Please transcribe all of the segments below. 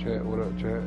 Chat, what up, chat?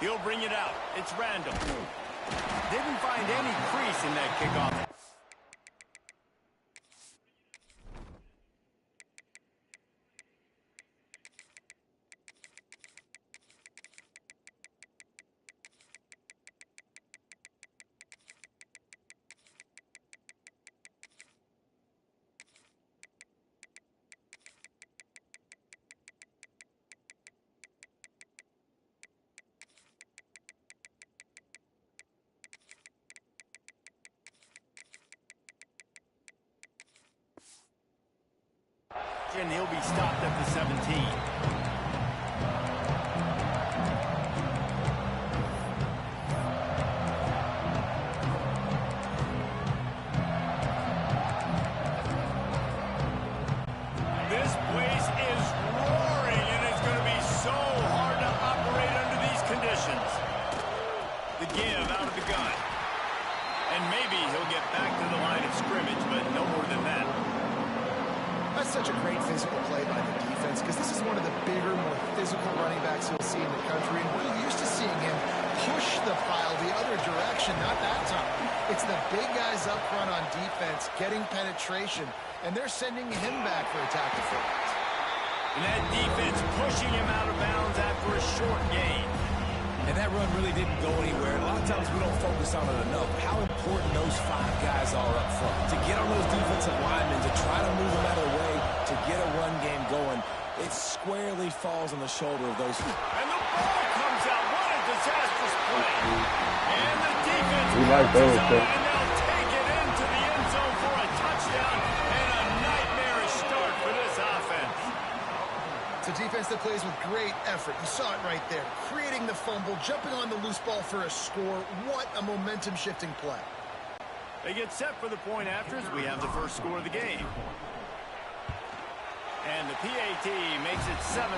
He'll bring it out. It's Randall. Didn't find any crease in that kickoff. And he'll be stopped at the 17. This place is roaring, and it's going to be so hard to operate under these conditions. The give out of the gun. And maybe he'll get back to the line of scrimmage, but no more than that. That's such a great physical play by the defense because this is one of the bigger, more physical running backs you'll see in the country. And we're used to seeing him push the pile the other direction, not that time. It's the big guys up front on defense getting penetration, and they're sending him back for a tackle for it. And that defense pushing him out of bounds after a short gain. And that run really didn't go anywhere. A lot of times we don't focus on it enough, how important those 5 guys are up front. To get on those defensive linemen, to try to move them out of the way, to get a run game going, it squarely falls on the shoulder of those. And the ball comes out. What a disastrous play. And the defense we like those, and they'll take it into the end zone for a touchdown and a nightmarish start for this offense. It's a defense that plays with great effort. You saw it right there. Creating the fumble, jumping on the loose ball for a score. What a momentum-shifting play. They get set for the point afters. We have the first score of the game. And the PAT makes it 7-0.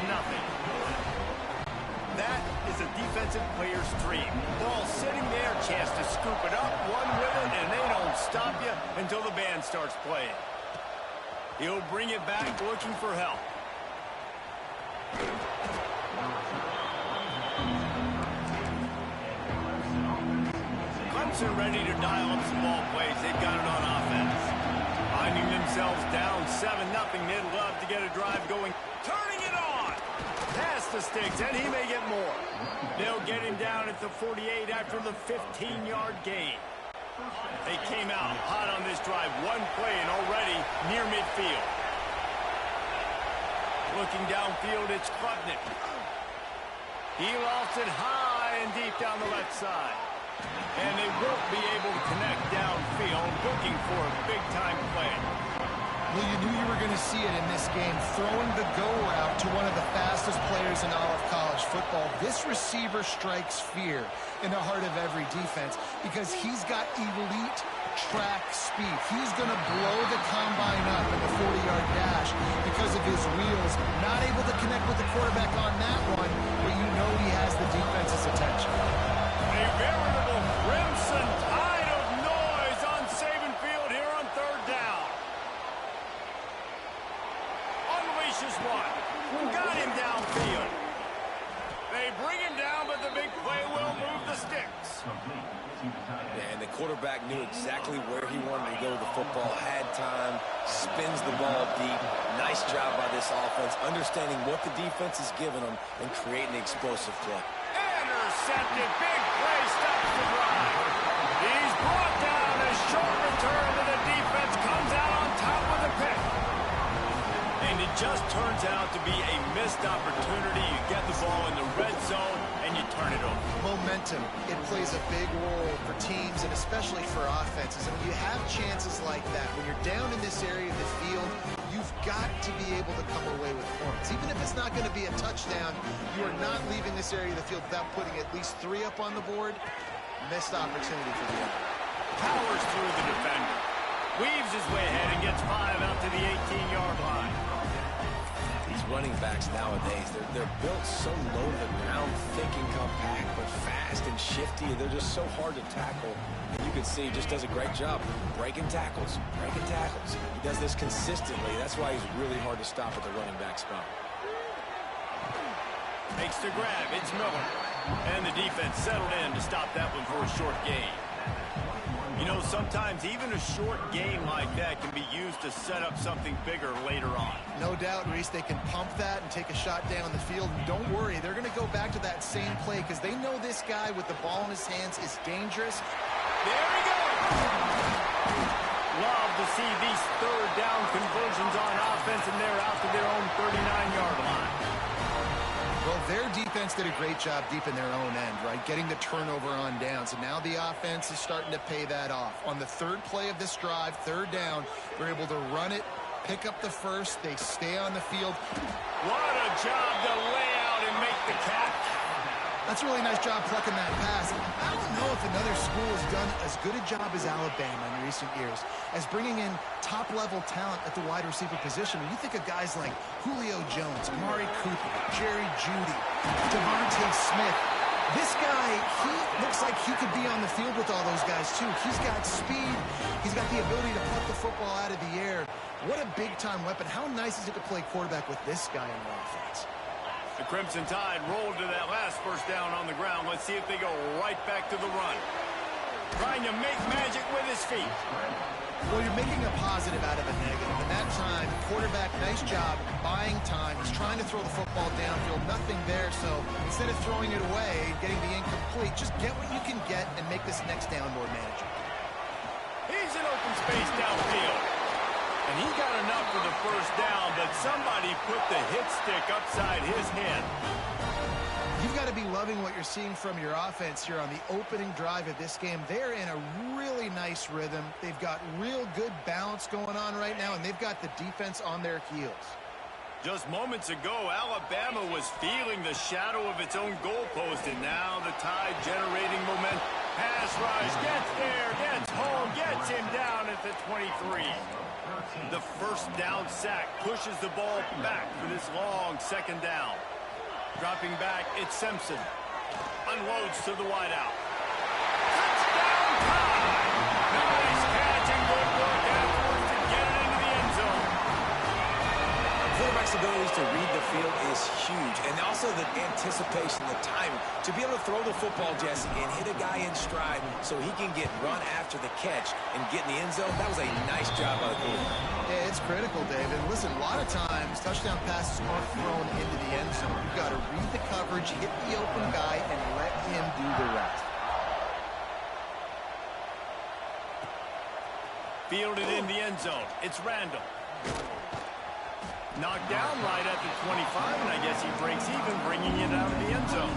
That is a defensive player's dream. Ball sitting there, chance to scoop it up, one with it, and they don't stop you until the band starts playing. He'll bring it back looking for help. Clemson ready to dial up some ball plays. They've got it on offense. Finding themselves down 7-0. They'd love to get a drive going. Turning it on. Pass the sticks, and he may get more. They'll get him down at the 48 after the 15-yard gain. They came out hot on this drive. One play and already near midfield. Looking downfield, it's Klubnik. He lost it high and deep down the left side. And they won't be able to connect downfield, looking for a big-time play. Well, you knew you were going to see it in this game, throwing the go route to one of the fastest players in all of college football. This receiver strikes fear in the heart of every defense because he's got elite track speed. He's going to blow the combine up in the 40-yard dash because of his wheels. Not able to connect with the quarterback on that one, but you know he has the defense's attention. A veritable crimson tide of noise on Saban Field here on third down. Unleashes one. Got him downfield. They bring him down, but the big play will move the sticks. And the quarterback knew exactly where he wanted to go with the football, had time, spins the ball deep. Nice job by this offense, understanding what the defense is giving them and creating an explosive play. Intercepted. Big play stops the drive. He's brought down. A short return to the defense comes out on top with a pick. And it just turns out to be a missed opportunity. You get the ball in the red zone, and you turn it over. Momentum, it plays a big role for teams and especially for offenses. And when you have chances like that, when you're down in this area of the field, you've got to be able to come away with points. Even if it's not going to be a touchdown, you are not leaving this area of the field without putting at least 3 up on the board. Missed opportunity for the end. Powers through the defender. Weaves his way ahead and gets 5 out to the 18-yard line. These running backs nowadays, they're built so low to the ground, thick and compact, but fast and shifty. They're just so hard to tackle. And you can see he just does a great job breaking tackles, breaking tackles. He does this consistently. That's why he's really hard to stop at the running back spot. Makes the grab. It's Miller. And the defense settled in to stop that one for a short gain. You know, sometimes even a short gain like that can be used to set up something bigger later on. No doubt, Reese, they can pump that and take a shot down the field. And don't worry, they're going to go back to that same play because they know this guy with the ball in his hands is dangerous. There he goes. Love to see these third down conversions on offense, and they're out to their own 39-yard line. Well, their defense did a great job deep in their own end, right? Getting the turnover on down. So now the offense is starting to pay that off. On the third play of this drive, third down, they're able to run it, pick up the first. They stay on the field. What a job to lay out and make the catch. That's a really nice job plucking that pass. I don't know if another school has done as good a job as Alabama in recent years as bringing in top-level talent at the wide receiver position. When you think of guys like Julio Jones, Amari Cooper, Jerry Jeudy, Devontae Smith, this guy, he looks like he could be on the field with all those guys, too. He's got speed. He's got the ability to pluck the football out of the air. What a big-time weapon. How nice is it to play quarterback with this guy in the offense? The Crimson Tide rolled to that last first down on the ground. Let's see if they go right back to the run. Trying to make magic with his feet. Well, you're making a positive out of a negative. And that time, quarterback, nice job buying time. He's trying to throw the football downfield. Nothing there. So instead of throwing it away, getting the incomplete, just get what you can get and make this next down more manageable. He's in open space downfield. And he got enough for the first down, but somebody put the hit stick upside his head. You've got to be loving what you're seeing from your offense here on the opening drive of this game. They're in a really nice rhythm. They've got real good balance going on right now, and they've got the defense on their heels. Just moments ago, Alabama was feeling the shadow of its own goalpost, and now the Tide generating momentum. Pass rush, gets there, gets home, gets him down at the 23. The first down sack pushes the ball back for this long second down. Dropping back, it's Simpson. Unloads to the wideout. Touchdown Tide! Nice catch and good work afterwards to get it into the end zone. Quarterback's abilities to read the field is huge, and also the anticipation, the timing, to be able to throw the football, Jesse, and hit a guy in stride so he can get run after the catch and get in the end zone. That was a nice job by the quarterback. Yeah, it's critical, David. Listen, a lot of times touchdown passes aren't thrown into the end zone. You've got to read the coverage, hit the open guy, and let him do the rest. Fielded in the end zone. It's Randall. Knocked down right at the 25, and I guess he breaks even, bringing it out of the end zone.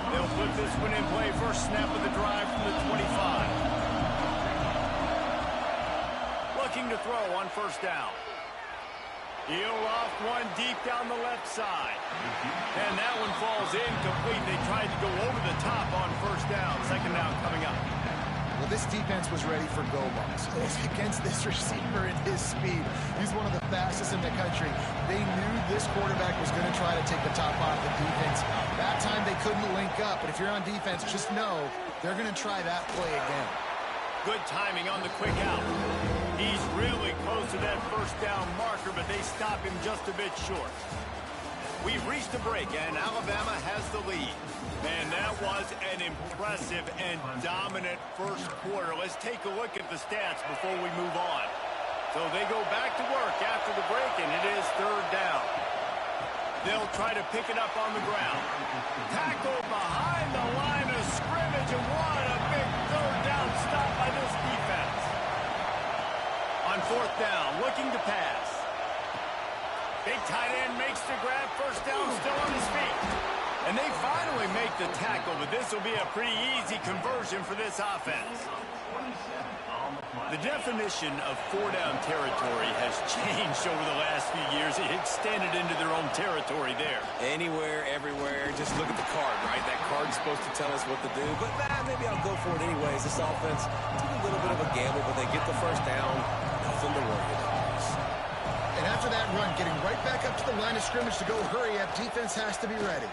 They'll put this one in play. First snap of the drive from the 25. Looking to throw on first down. He'll loft one deep down the left side. And that one falls incomplete. They tried to go over the top on first down. Second down coming up. Well, this defense was ready for go balls. Against this receiver and his speed, he's one of the fastest in the country. They knew this quarterback was going to try to take the top off the defense. That time they couldn't link up, but if you're on defense, just know they're going to try that play again. Good timing on the quick out. He's really close to that first down marker, but they stop him just a bit short. We've reached a break, and Alabama has the lead. And that was an impressive and dominant first quarter. Let's take a look at the stats before we move on. So they go back to work after the break, and it is third down. They'll try to pick it up on the ground. Tackle behind the line of scrimmage, and what a big third down stop by this defense. On fourth down, looking to pass. Big tight end makes the grab, first down, still on his feet. And they finally make the tackle, but this will be a pretty easy conversion for this offense. The definition of four-down territory has changed over the last few years. It extended into their own territory there. Anywhere, everywhere, just look at the card, right? That card's supposed to tell us what to do, but maybe I'll go for it anyways. This offense took a little bit of a gamble, but they get the first down. Nothing to worry about. And after that run, getting right back up to the line of scrimmage to go hurry up, defense has to be ready.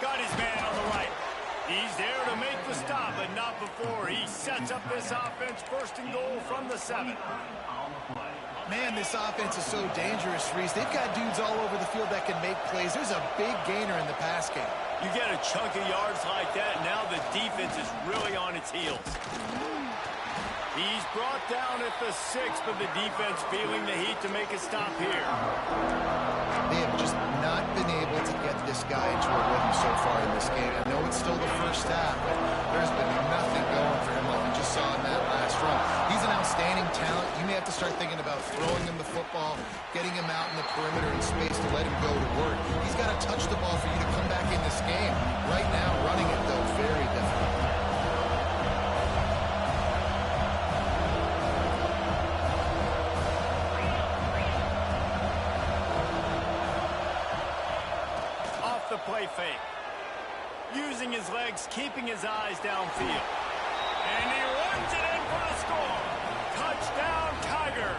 Got his man on the right. He's there to make the stop, but not before he sets up this offense first and goal from the 7. Man, this offense is so dangerous, Reese. They've got dudes all over the field that can make plays. There's a big gainer in the pass game. You get a chunk of yards like that, now the defense is really on its heels. He's brought down at the 6, but the defense feeling the heat to make a stop here. They have just not been able to get this guy into a rhythm so far in this game. I know it's still the first half, but there's been nothing going for him like we just saw in that last run. He's an outstanding talent. You may have to start thinking about throwing him the football, getting him out in the perimeter in space to let him go to work. He's got to touch the ball for you to come back in this game. Right now, running it, though, very difficult. The play fake. Using his legs, keeping his eyes downfield. And he runs it in for the score. Touchdown, Tigers.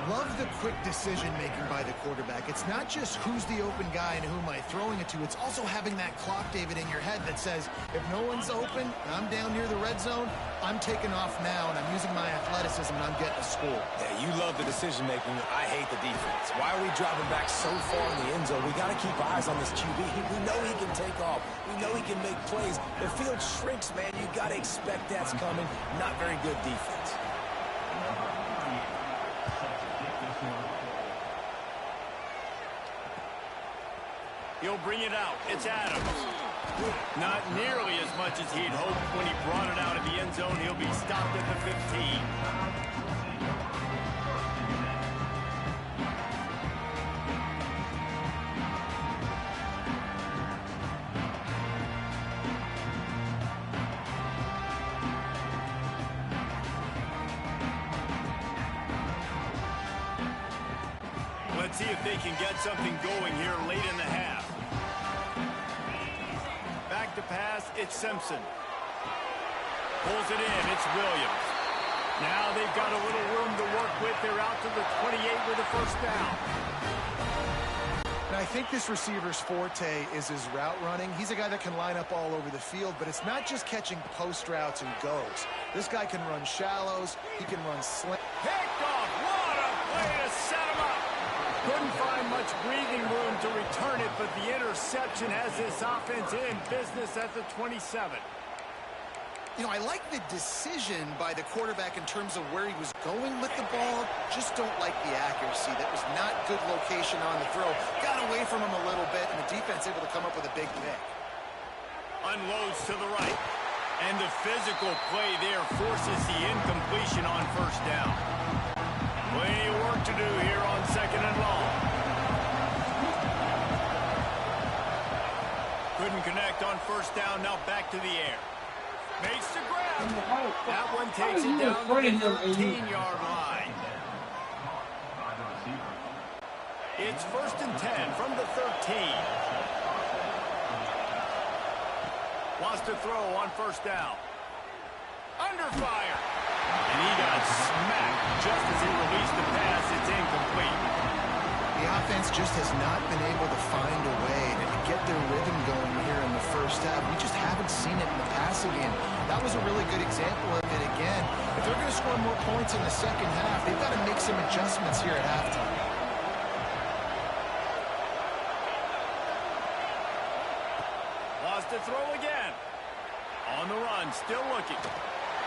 Love the quick decision-making by the quarterback. It's not just who's the open guy and who am I throwing it to. It's also having that clock, David, in your head that says, if no one's open, I'm down near the red zone, I'm taking off now, and I'm using my athleticism, and I'm getting a score. Yeah, you love the decision-making. I hate the defense. Why are we dropping back so far in the end zone? We got to keep eyes on this QB. We know he can take off. We know he can make plays. The field shrinks, man. You got to expect that's coming. Not very good defense. He'll bring it out. It's Adams. Not nearly as much as he'd hoped when he brought it out of the end zone. He'll be stopped at the 15. Let's see if they can get something going here late in the half. Back to pass, it's Simpson. Pulls it in, it's Williams. Now they've got a little room to work with. They're out to the 28 with a first down. Now, I think this receiver's forte is his route running. He's a guy that can line up all over the field, but it's not just catching post routes and goes. This guy can run shallows. He can run slant. Picked off. What a play to set him up. Couldn't find much breathing room to return it, but the interception has this offense in business at the 27. You know, I like the decision by the quarterback in terms of where he was going with the ball. Just don't like the accuracy. That was not good location on the throw. Got away from him a little bit, and the defense able to come up with a big pick. Unloads to the right. And the physical play there forces the incompletion on first down. Plenty of work to do here on second and long. Couldn't connect on first down. Now back to the air. Makes the grab. That one takes it down to the 13-yard line. It's first and 10 from the 13. Wants to throw on first down. Under fire. And he got smacked just as he released the pass. It's incomplete. The offense just has not been able to find a way to get their rhythm going here in the first half. We just haven't seen it in the passing game. That was a really good example of it again. If they're going to score more points in the second half, they've got to make some adjustments here at halftime. Wants to throw again. On the run, still looking.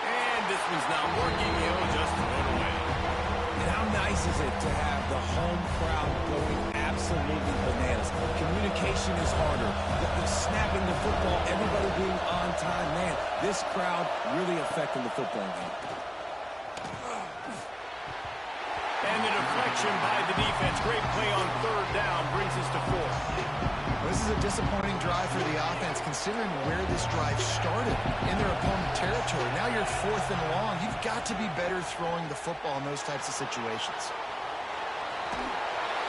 And this one's not working. He'll just throw it away. And how nice is it to have the home crowd going absolutely bananas? Communication is harder. The snapping the football, everybody being on time. Man, this crowd really affecting the football game. And the deflection by the defense. Great play on third down brings us to 4. This is a disappointing drive for the offense, considering where this drive started in their opponent territory. Now you're 4th and long. You've got to be better throwing the football in those types of situations.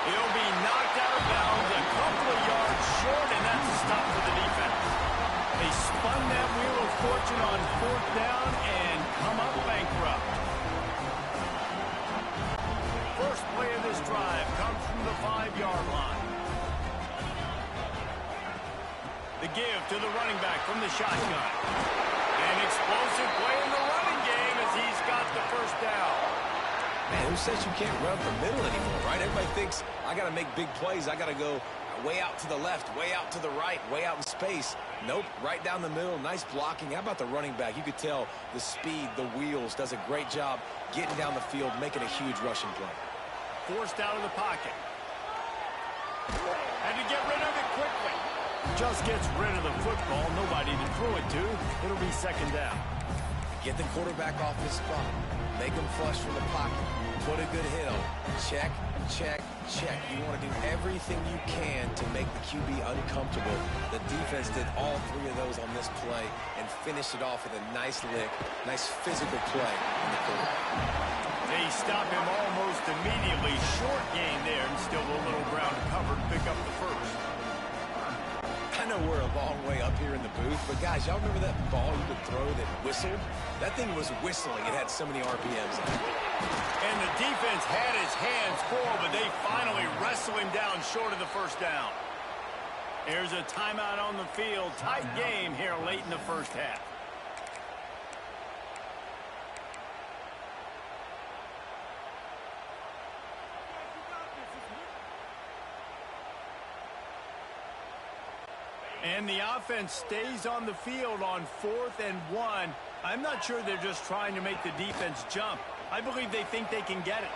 He'll be knocked out of bounds a couple of yards short, and that's a stop for the defense. They spun that wheel of fortune on 4th down and come up bankrupt. First play of this drive comes from the 5-yard line. The give to the running back from the shotgun. An explosive play in the running game as he's got the first down. Man, who says you can't run the middle anymore, right? Everybody thinks, I got to make big plays. I got to go way out to the left, way out to the right, way out in space. Nope, right down the middle. Nice blocking. How about the running back? You could tell the speed, the wheels, does a great job getting down the field, making a huge rushing play. Forced out of the pocket. And to get rid of it quickly. Just gets rid of the football. Nobody to throw it to. It'll be second down. Get the quarterback off his spot. Make him flush from the pocket. Put a good hit on him. Check, check, check. You want to do everything you can to make the QB uncomfortable. The defense did all 3 of those on this play and finished it off with a nice lick, nice physical play in the quarterback. They stop him almost immediately. Short gain there, and still a little ground to cover to pick up the first. I know we're a long way up here in the booth, but guys, y'all remember that ball you could throw that whistled? That thing was whistling. It had so many RPMs in it. And the defense had his hands full, but they finally wrestle him down short of the first down. There's a timeout on the field. Tight game here late in the first half. And the offense stays on the field on 4th and 1. I'm not sure they're just trying to make the defense jump. I believe they think they can get it.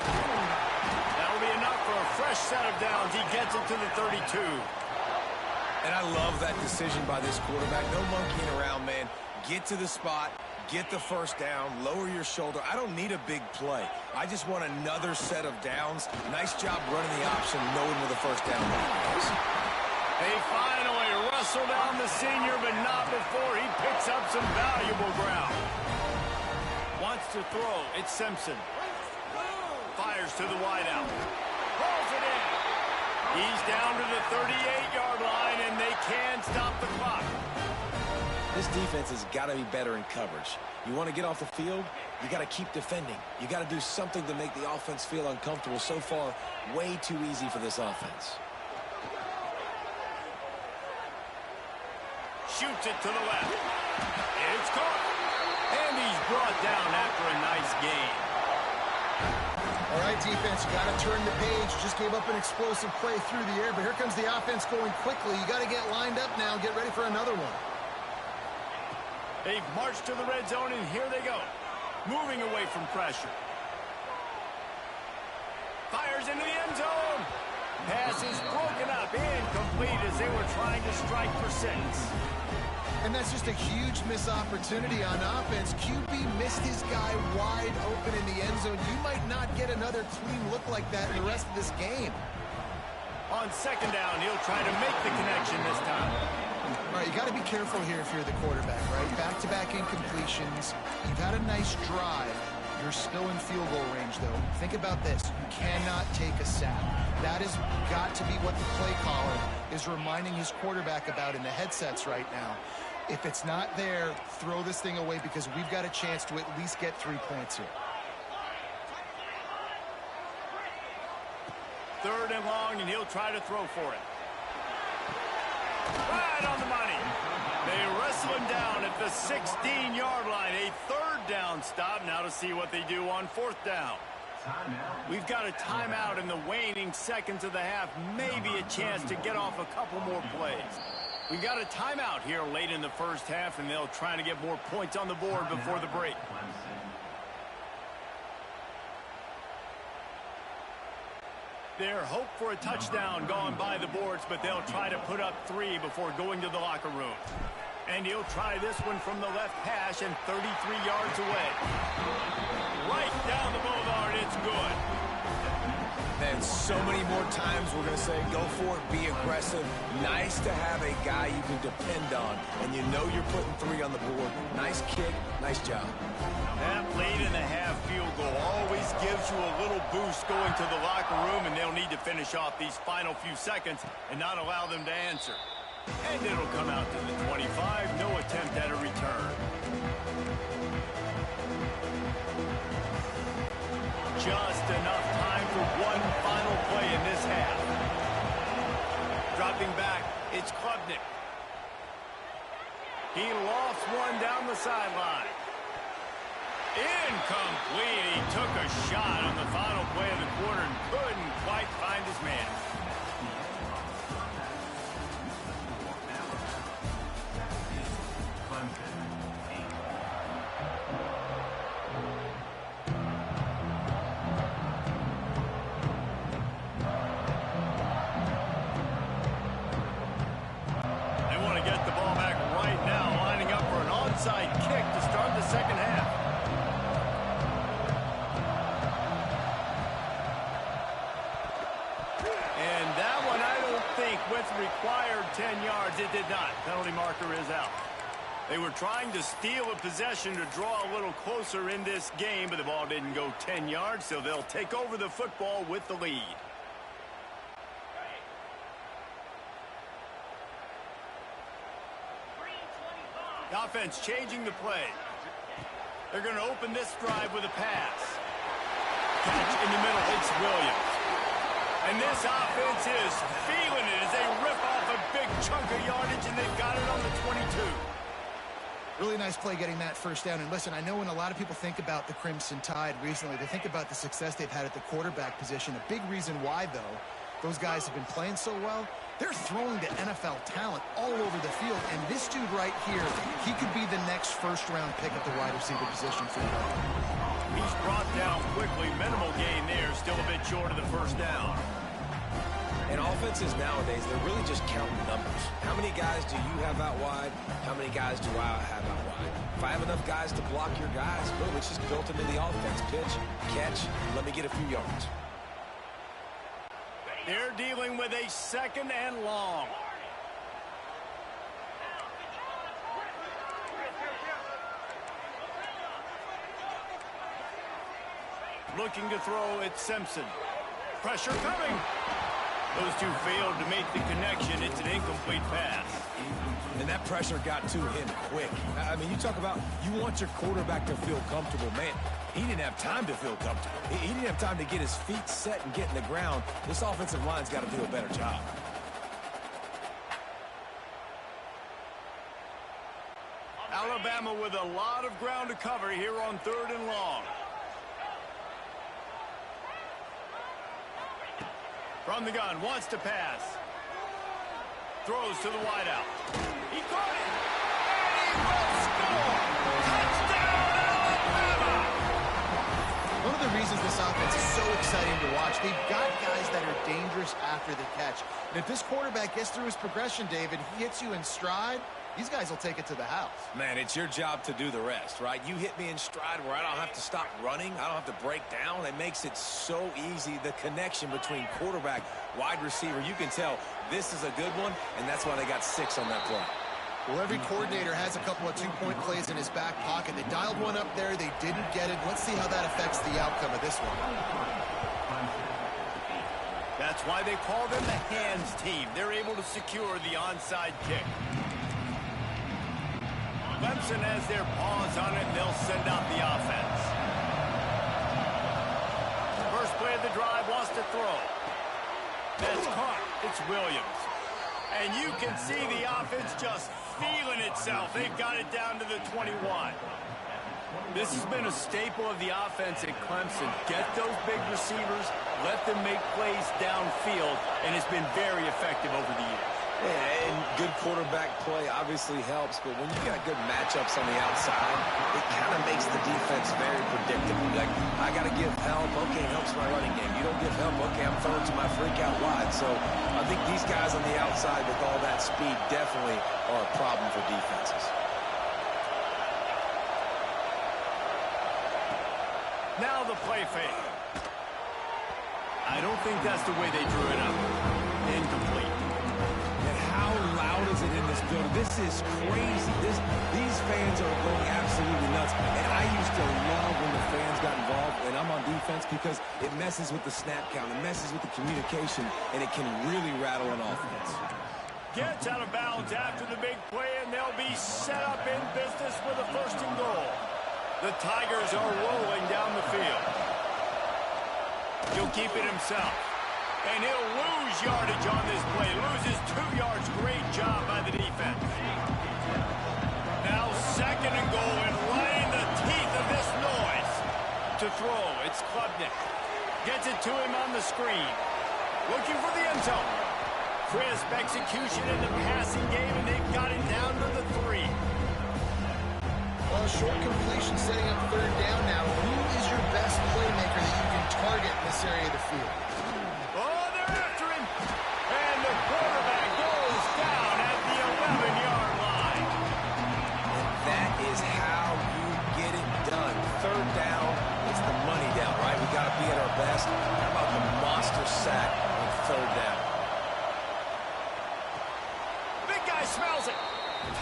That'll be enough for a fresh set of downs. He gets it to the 32. And I love that decision by this quarterback. No monkeying around, man. Get to the spot. Get the first down. Lower your shoulder. I don't need a big play. I just want another set of downs. Nice job running the option, knowing where the first down is. They finally wrestle down the senior, but not before he picks up some valuable ground. Wants to throw. It's Simpson. Fires to the wideout. Rolls it in. He's down to the 38-yard line, and they can stop the clock. This defense has got to be better in coverage. You want to get off the field, you got to keep defending. You got to do something to make the offense feel uncomfortable. So far, way too easy for this offense. Shoots it to the left. It's caught. And he's brought down after a nice gain. All right, defense, you got to turn the page. Just gave up an explosive play through the air, but here comes the offense going quickly. You got to get lined up now. Get ready for another one. They've marched to the red zone, and here they go. Moving away from pressure. Fires into the end zone. Pass is broken up, incomplete as they were trying to strike for 6. And that's just a huge missed opportunity on offense. QB missed his guy wide open in the end zone. You might not get another clean look like that in the rest of this game. On second down, he'll try to make the connection this time. All right, you got to be careful here if you're the quarterback, right? Back-to-back incompletions. You've had a nice drive. You're still in field goal range, though. Think about this. You cannot take a sack. That has got to be what the play caller is reminding his quarterback about in the headsets right now. If it's not there, throw this thing away because we've got a chance to at least get 3 points here. 3rd and long, and he'll try to throw for it. Right on the money. They wrestle him down at the 16-yard line. A 3rd down stop. Now to see what they do on 4th down. We've got a timeout in the waning seconds of the half. Maybe a chance to get off a couple more plays. We've got a timeout here late in the first half, and they'll try to get more points on the board before the break. Their hope for a touchdown gone by the boards, but they'll try to put up 3 before going to the locker room. And he'll try this one from the left hash and 33 yards away. Right down the boulevard, it's good. And so many more times we're going to say, go for it, be aggressive. Nice to have a guy you can depend on, and you know you're putting 3 on the board. Nice kick, nice job. That late in the half field goal always gives you a little boost going to the locker room, and they'll need to finish off these final few seconds and not allow them to answer. And it'll come out to the 25, no attempt at a return. Just enough time for one final play in this half. Dropping back, it's Klubnik. He lofts one down the sideline. Incomplete. He took a shot on the final play of the quarter and couldn't quite find his man. They want to get the ball back right now, lining up for an onside kick to start the second half. With required 10 yards, it did not. Penalty marker is out. They were trying to steal a possession to draw a little closer in this game, but the ball didn't go 10 yards, so they'll take over the football with the lead. The offense changing the play. They're going to open this drive with a pass. Catch in the middle. It's Williams. And this offense is feeling it as they rip off a big chunk of yardage, and they've got it on the 22. Really nice play getting that first down. And listen, I know when a lot of people think about the Crimson Tide recently, they think about the success they've had at the quarterback position. A big reason why, though, those guys have been playing so well, they're throwing to NFL talent all over the field. And this dude right here, he could be the next first-round pick at the wide receiver position for the Bucs. He's brought down quickly. Minimal gain there. Still a bit short of the first down. And offenses nowadays, they're really just counting numbers. How many guys do you have out wide? How many guys do I have out wide? If I have enough guys to block your guys, boom, it's just built into the offense. Pitch, catch, let me get a few yards. They're dealing with a 2nd and long. Looking to throw at Simpson. Pressure coming. Those two failed to make the connection. It's an incomplete pass. And that pressure got to him quick. I mean, you talk about you want your quarterback to feel comfortable. Man, he didn't have time to feel comfortable. He didn't have time to get his feet set and get in the ground. This offensive line's got to do a better job. Alabama with a lot of ground to cover here on 3rd and long. From the gun, wants to pass. Throws to the wideout. He caught it. And he will score. Touchdown, Alabama! One of the reasons this offense is so exciting to watch, they've got guys that are dangerous after the catch. And if this quarterback gets through his progression, David, he hits you in stride, these guys will take it to the house. Man, it's your job to do the rest, right? You hit me in stride where I don't have to stop running. I don't have to break down. It makes it so easy, the connection between quarterback, wide receiver. You can tell this is a good one, and that's why they got 6 on that play. Well, every coordinator has a couple of two-point plays in his back pocket. They dialed one up there. They didn't get it. Let's see how that affects the outcome of this one. That's why they call them the hands team. They're able to secure the onside kick. Clemson has their paws on it, and they'll send out the offense. First play of the drive wants to throw. That's caught. It's Williams. And you can see the offense just feeling itself. They've got it down to the 21. This has been a staple of the offense at Clemson. Get those big receivers, let them make plays downfield, and it's been very effective over the years. Yeah, and good quarterback play obviously helps, but when you got good matchups on the outside, it kind of makes the defense very predictable. Like, I got to give help. Okay, it helps my running game. You don't give help. Okay, I'm throwing to my freak out wide. So I think these guys on the outside with all that speed definitely are a problem for defenses. Now the play fake. I don't think that's the way they drew it up. Incomplete. How loud is it in this building? This is crazy. These fans are going absolutely nuts. And I used to love when the fans got involved, and I'm on defense, because it messes with the snap count. It messes with the communication, and it can really rattle an offense. Gets out of bounds after the big play, and they'll be set up in business with a 1st and goal. The Tigers are rolling down the field. He'll keep it himself. And he'll lose yardage on this play. Loses 2 yards. Great job by the defense. Now 2nd and goal, and right in the teeth of this noise. To throw, it's Klubnik. Gets it to him on the screen. Looking for the end zone. Crisp execution in the passing game, and they've got it down to the 3. Well, a short completion setting up 3rd down now. Who is your best playmaker that you can target in this area of the field? Oh, they're after him. And the quarterback goes down at the 11-yard line. And that is how you get it done. 3rd down, it's the money down, right? We got to be at our best. How about the monster sack on 3rd down? Big guy smells it.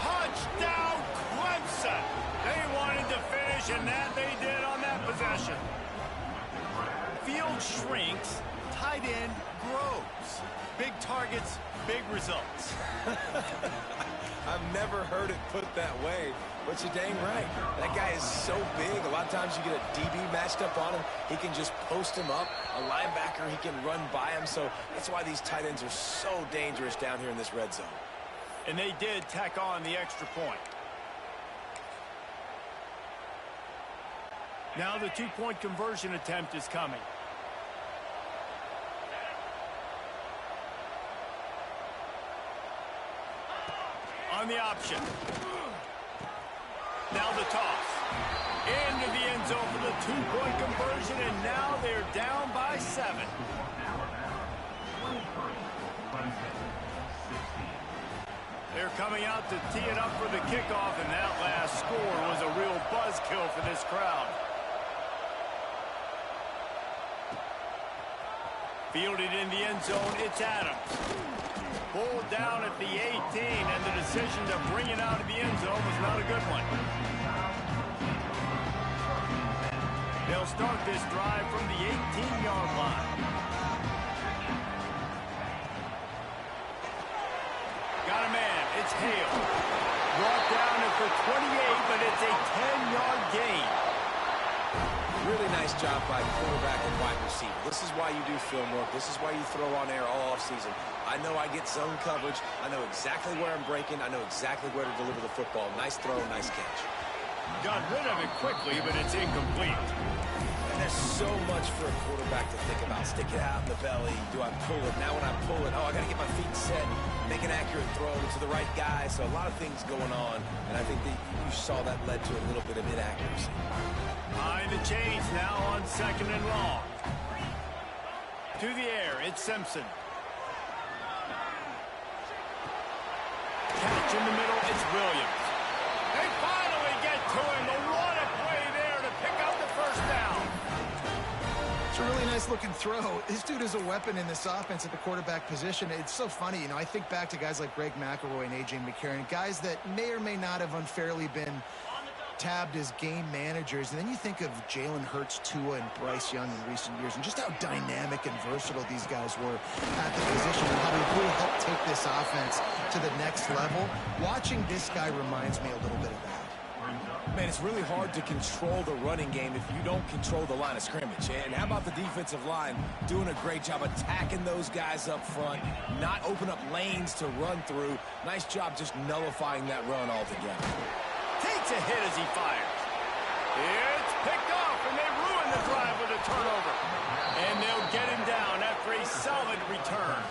Touchdown, Clemson. They wanted to finish, and that they did on that possession. Field shrinks, tight end grows. Big targets, big results. I've never heard it put that way, but you're dang right. That guy is so big. A lot of times you get a DB matched up on him. He can just post him up. A linebacker, he can run by him. So that's why these tight ends are so dangerous down here in this red zone. And they did tack on the extra point. Now the 2-point conversion attempt is coming. On the option. Now the toss. Into the end zone for the 2-point conversion, and now they're down by 7. They're coming out to tee it up for the kickoff, and that last score was a real buzzkill for this crowd. Fielded in the end zone, it's Adams. Pulled down at the 18, and the decision to bring it out of the end zone was not a good one. They'll start this drive from the 18-yard line. Got a man, it's Hale. Brought down at the 28, but it's a 10-yard gain. Really nice job by quarterback and wide receiver. This is why you do film work. This is why you throw on air all offseason. I know I get zone coverage. I know exactly where I'm breaking. I know exactly where to deliver the football. Nice throw, nice catch. Got rid of it quickly, but it's incomplete. And there's so much for a quarterback to think about. Stick it out in the belly. Do I pull it? Now when I pull it, oh, I got to get my feet set. Make an accurate throw to the right guy. So a lot of things going on. And I think that you saw that led to a little bit of inaccuracy. Behind the chains now on 2nd and long. To the air, it's Simpson. Catch in the middle, it's Williams. They finally get to him. What a play there to pick up the 1st down. It's a really nice nice-looking throw. This dude is a weapon in this offense at the quarterback position. It's so funny, you know, I think back to guys like Greg McElroy and A.J. McCarron, guys that may or may not have unfairly been tabbed as game managers, and then you think of Jalen Hurts, Tua, and Bryce Young in recent years, and just how dynamic and versatile these guys were at the position, and how they really helped take this offense to the next level. Watching this guy reminds me a little bit of that. Man, it's really hard to control the running game if you don't control the line of scrimmage. And how about the defensive line doing a great job attacking those guys up front, not open up lanes to run through. Nice job just nullifying that run altogether. Takes a hit as he fires. It's picked off, and they ruin the drive with a turnover. And they'll get him down after a solid return.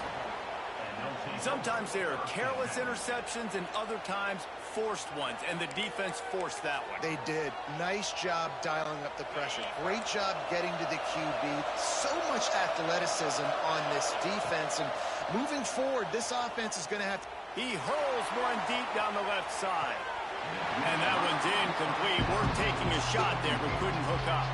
Sometimes they are careless interceptions, and other times forced ones, and the defense forced that one. They did. Nice job dialing up the pressure. Great job getting to the QB. So much athleticism on this defense, and moving forward, this offense is going to have to... He hurls one deep down the left side. And that one's incomplete. We're taking a shot there, but couldn't hook up.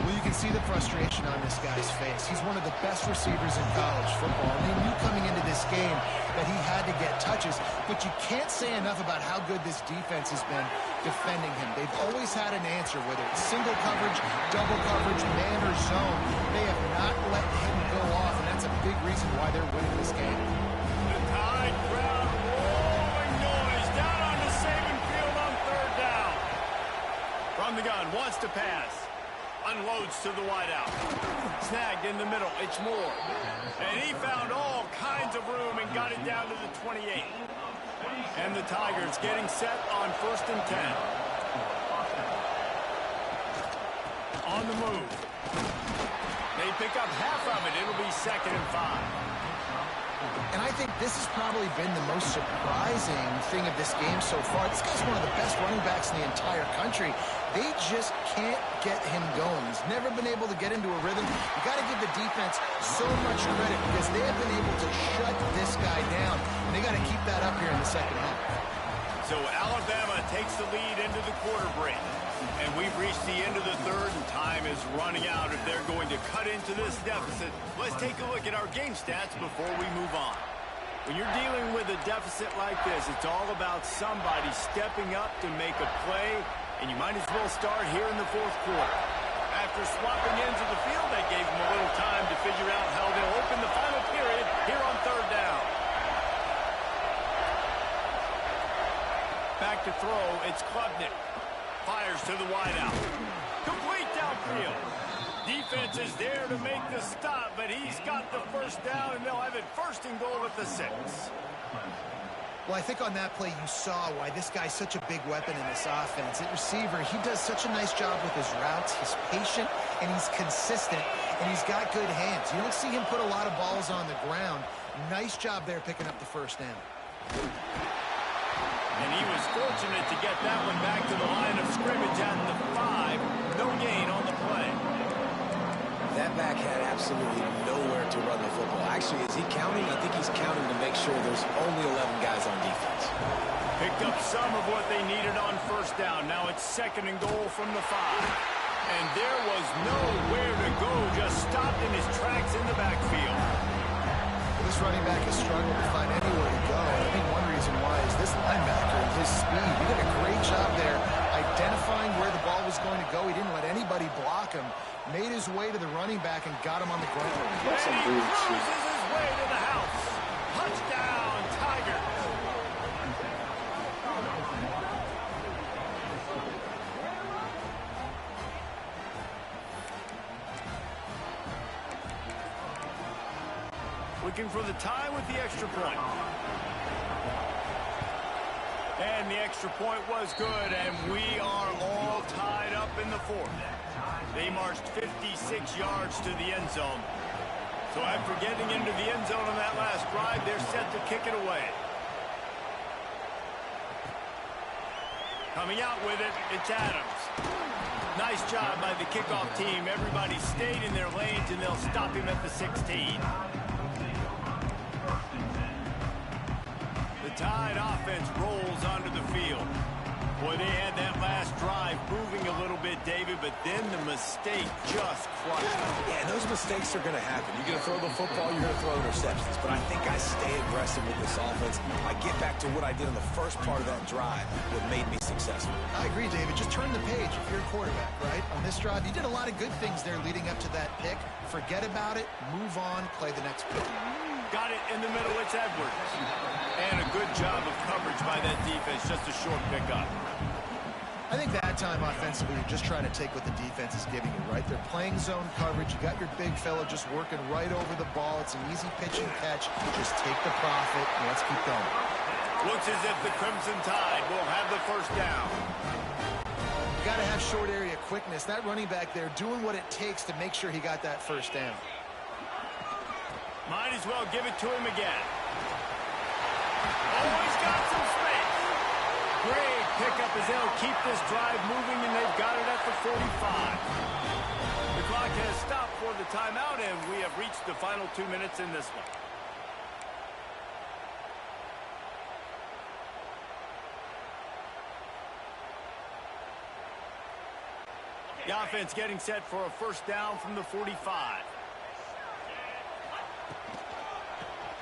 Well, you can see the frustration on this guy's face. He's one of the best receivers in college football. They knew coming into this game that he had to get touches, but you can't say enough about how good this defense has been defending him. They've always had an answer, whether it's single coverage, double coverage, man or zone. They have not let him go off, and that's a big reason why they're winning this game. The Tide crowd rolling noise down onto Saban Field on third down. From the gun, wants to pass. Unloads to the wideout. Snagged in the middle. It's Moore. And he found all kinds of room and got it down to the 28. And the Tigers getting set on 1st and 10. On the move. They pick up half of it. It'll be 2nd and 5. And I think this has probably been the most surprising thing of this game so far. This guy's one of the best running backs in the entire country. They just can't get him going. He's never been able to get into a rhythm. You got to give the defense so much credit because they have been able to shut this guy down. And they got to keep that up here in the second half. So Alabama takes the lead into the quarter break. And we've reached the end of the third, and time is running out if they're going to cut into this deficit. Let's take a look at our game stats before we move on. When you're dealing with a deficit like this, it's all about somebody stepping up to make a play, and you might as well start here in the 4th quarter. After swapping ends of the field, that gave them a little time to figure out how they'll open the final period here on 3rd down. Back to throw, it's Klubnik. Fires to the wideout. Complete downfield. Defense is there to make the stop, but he's got the 1st down, and they'll have it 1st and goal at the 6. Well, I think on that play you saw why this guy's such a big weapon in this offense. At receiver, he does such a nice job with his routes. He's patient, and he's consistent, and he's got good hands. You don't see him put a lot of balls on the ground. Nice job there picking up the 1st down. And he was fortunate to get that one back to the line of scrimmage at the 5. No gain on the play. That back had absolutely nowhere to run the football. Actually, is he counting? I think he's counting to make sure there's only 11 guys on defense. Picked up some of what they needed on 1st down. Now it's 2nd and goal from the 5. And there was nowhere to go. Just stopped in his tracks in the backfield. This running back has struggled to find anywhere to go. I think one reason why is this linebacker and his speed. He did a great job there identifying where the ball was going to go. He didn't let anybody block him. Made his way to the running back and got him on the ground. And he cruises his way to the house. Touchdown, Tigers. Looking for the tie with the extra point. And the extra point was good, and we are all tied up in the 4th. They marched 56 yards to the end zone. So after getting into the end zone on that last drive, they're set to kick it away. Coming out with it, it's Adams. Nice job by the kickoff team. Everybody stayed in their lanes, and they'll stop him at the 16. The Tide offense rolls onto the field. Boy, they had that last drive moving a little bit, David, but then the mistake just crushed them. Yeah, those mistakes are going to happen. You're going to throw the football, you're going to throw interceptions. But I think I stay aggressive with this offense. I get back to what I did in the first part of that drive, what made me successful. I agree, David. Just turn the page if you're a quarterback, right? On this drive, you did a lot of good things there leading up to that pick. Forget about it, move on, play the next pick. Got it in the middle, it's Edwards. And a good job of coverage by that defense, just a short pickup. I think that time offensively, you're just trying to take what the defense is giving you, right? They're playing zone coverage. You got your big fella just working right over the ball. It's an easy pitch and catch. Just take the profit and let's keep going. Looks as if the Crimson Tide will have the first down. You got to have short area quickness. That running back there doing what it takes to make sure he got that first down. Might as well give it to him again. Oh, he's got some space. Great pickup as they'll keep this drive moving, and they've got it at the 45. The clock has stopped for the timeout, and we have reached the final 2 minutes in this one. The offense getting set for a first down from the 45.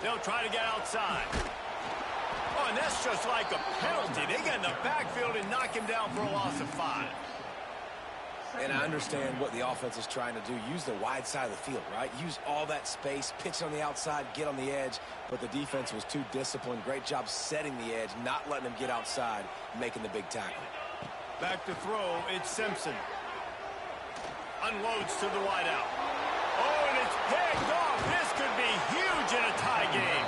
They'll try to get outside. Oh, and that's just like a penalty. They get in the backfield and knock him down for a loss of 5. And I understand what the offense is trying to do. Use the wide side of the field, right? Use all that space, pitch on the outside, get on the edge. But the defense was too disciplined. Great job setting the edge, not letting them get outside, making the big tackle. Back to throw, it's Simpson. Unloads to the wideout. Oh, and it's picked off. This could be huge in a tie game.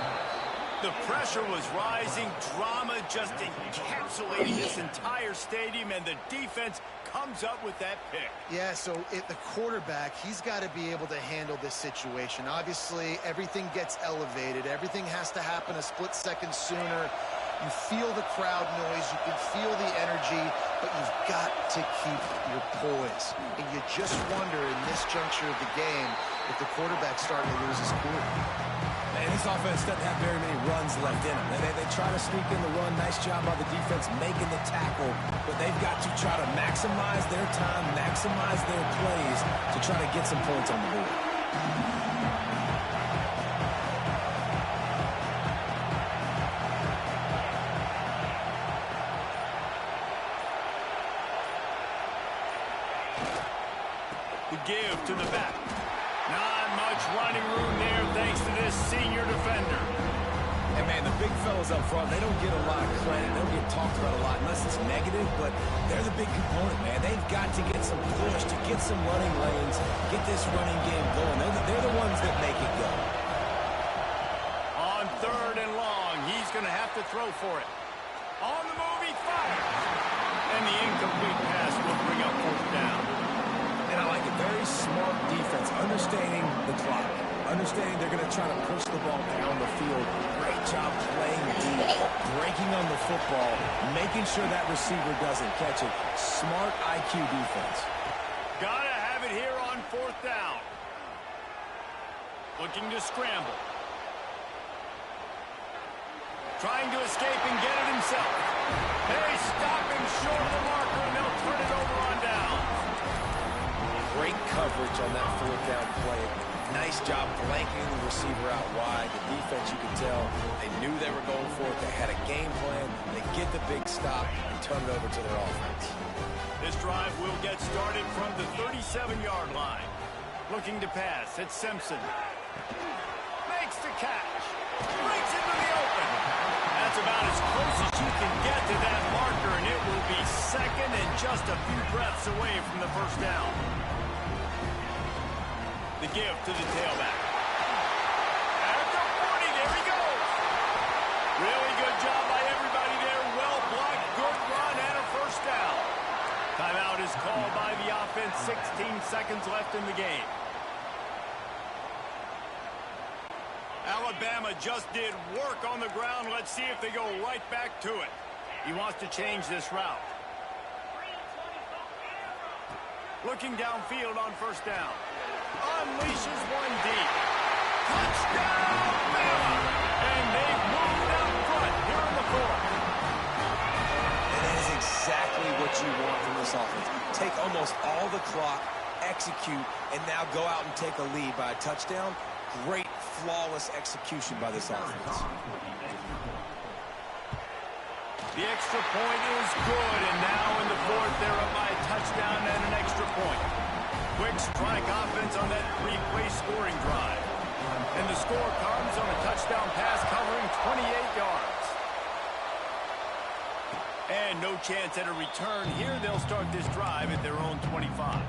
The pressure was rising. Drama just encapsulating this entire stadium, and the defense comes up with that pick. Yeah, so the quarterback, he's got to be able to handle this situation. Obviously, everything gets elevated. Everything has to happen a split second sooner. You feel the crowd noise. You can feel the energy, but you've got to keep your poise. And you just wonder in this juncture of the game if the quarterback's starting to lose his cool. Man, this offense doesn't have very many runs left in them. They try to sneak in the run. Nice job by the defense making the tackle. But they've got to try to maximize their time, maximize their plays to try to get some points on the board. The give to the back. Not much running room there thanks to this senior defender. And, man, the big fellas up front, they don't get a lot of credit. They don't get talked about a lot unless it's negative, but they're the big component, man. They've got to get some push, to get some running lanes, get this running game going. They're the ones that make it go. On 3rd and long, he's going to have to throw for it. On the move, he fires. And the incomplete pass will bring up 4th down. And I like it. Very smart defense, understanding the clock, understanding they're going to try to push the ball down the field. Great job playing deep, breaking on the football, making sure that receiver doesn't catch it. Smart IQ defense. Gotta have it here on 4th down. Looking to scramble. Trying to escape and get it himself. They stop him short of the marker, and they'll turn it over on down. Great coverage on that 4th down play. Nice job blanking the receiver out wide. The defense, you could tell, they knew they were going for it. They had a game plan. They get the big stop and turn it over to their offense. This drive will get started from the 37-yard line. Looking to pass, it's Simpson. Makes the catch. Breaks into the open. That's about as close as you can get to that marker, and it will be 2nd and just a few breaths away from the first down. The give to the tailback. At the 40, there he goes. Really good job by everybody there. Well blocked, good run, and a first down. Timeout is called by the offense. 16 seconds left in the game. Alabama just did work on the ground. Let's see if they go right back to it. He wants to change this route. Looking downfield on first down. Unleashes one deep. Touchdown, Bama! And they've moved out front here in the 4th. And that is exactly what you want from this offense. Take almost all the clock, execute, and now go out and take a lead by a touchdown. Great, flawless execution by this offense. The extra point is good, and now in the fourth, they're up by a touchdown and an extra point. Quick strike offense on that three-play scoring drive. And the score comes on a touchdown pass covering 28 yards. And no chance at a return here. They'll start this drive at their own 25.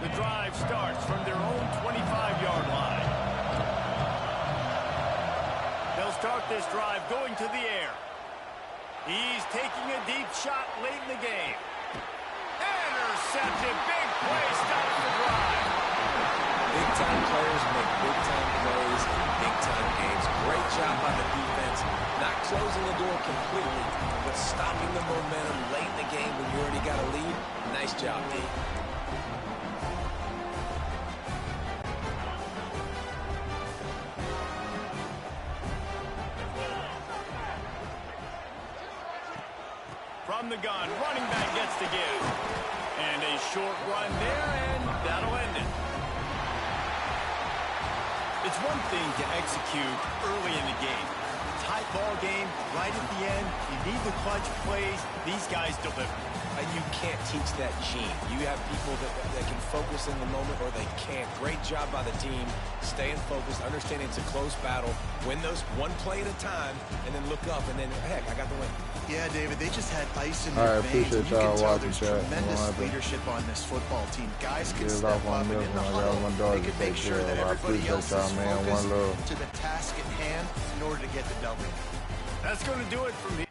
The drive starts from their own 25-yard line. They'll start this drive going to the air. He's taking a deep shot late in the game. Intercepted. Big play stops the drive. Big-time players make big-time plays in big-time games. Great job by the defense. Not closing the door completely, but stopping the momentum late in the game when you already got a lead. Nice job, D. From the gun, running back gets to give. And a short run there, and that'll end it. It's one thing to execute early in the game. Tight ball game, right at the end, you need the clutch plays. These guys deliver. And you can't teach that gene. You have people that can focus in the moment or they can't. Great job by the team, staying focused, understanding it's a close battle, win those one play at a time, and then look up, and then, heck, I got the win. Yeah, David, they just had ice in their veins. You can tell there's tremendous leadership on this football team. Guys can step up, and in the huddle, they can make sure that everybody else is focused to the task at hand in order to get the W. That's going to do it from here.